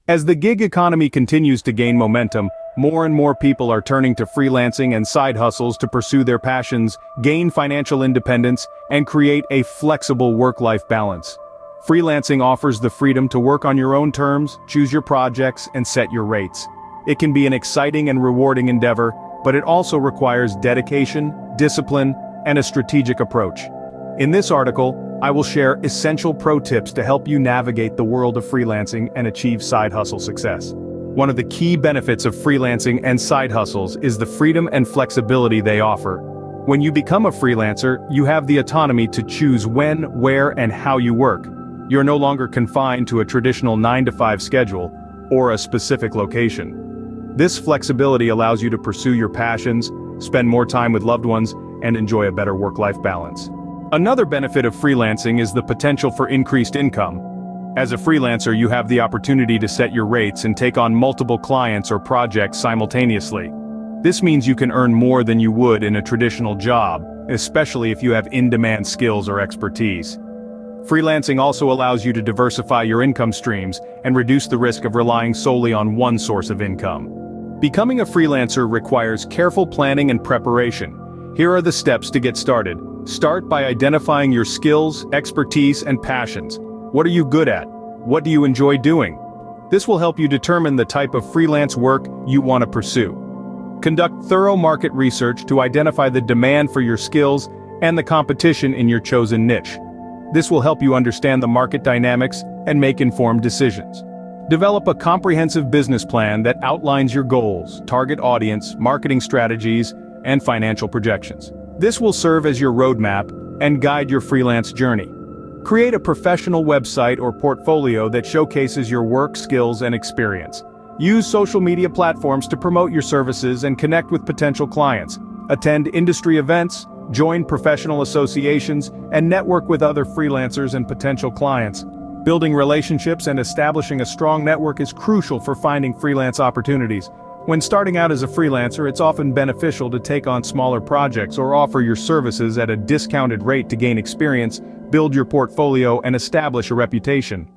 As the gig economy continues to gain momentum, more and more people are turning to freelancing and side hustles to pursue their passions, gain financial independence, and create a flexible work-life balance. Freelancing offers the freedom to work on your own terms, choose your projects, and set your rates. It can be an exciting and rewarding endeavor, but it also requires dedication, discipline, and a strategic approach. In this article, I will share essential pro tips to help you navigate the world of freelancing and achieve side hustle success. One of the key benefits of freelancing and side hustles is the freedom and flexibility they offer. When you become a freelancer, you have the autonomy to choose when, where, and how you work. You're no longer confined to a traditional 9-to-5 schedule or a specific location. This flexibility allows you to pursue your passions, spend more time with loved ones, and enjoy a better work-life balance. Another benefit of freelancing is the potential for increased income. As a freelancer, you have the opportunity to set your rates and take on multiple clients or projects simultaneously. This means you can earn more than you would in a traditional job, especially if you have in-demand skills or expertise. Freelancing also allows you to diversify your income streams and reduce the risk of relying solely on one source of income. Becoming a freelancer requires careful planning and preparation. Here are the steps to get started. Start by identifying your skills, expertise, and passions. What are you good at? What do you enjoy doing? This will help you determine the type of freelance work you want to pursue. Conduct thorough market research to identify the demand for your skills and the competition in your chosen niche. This will help you understand the market dynamics and make informed decisions. Develop a comprehensive business plan that outlines your goals, target audience, marketing strategies, and financial projections. This will serve as your roadmap and guide your freelance journey. Create a professional website or portfolio that showcases your work, skills, and experience. Use social media platforms to promote your services and connect with potential clients. Attend industry events, join professional associations, and network with other freelancers and potential clients. Building relationships and establishing a strong network is crucial for finding freelance opportunities. When starting out as a freelancer, it's often beneficial to take on smaller projects or offer your services at a discounted rate to gain experience, build your portfolio, and establish a reputation.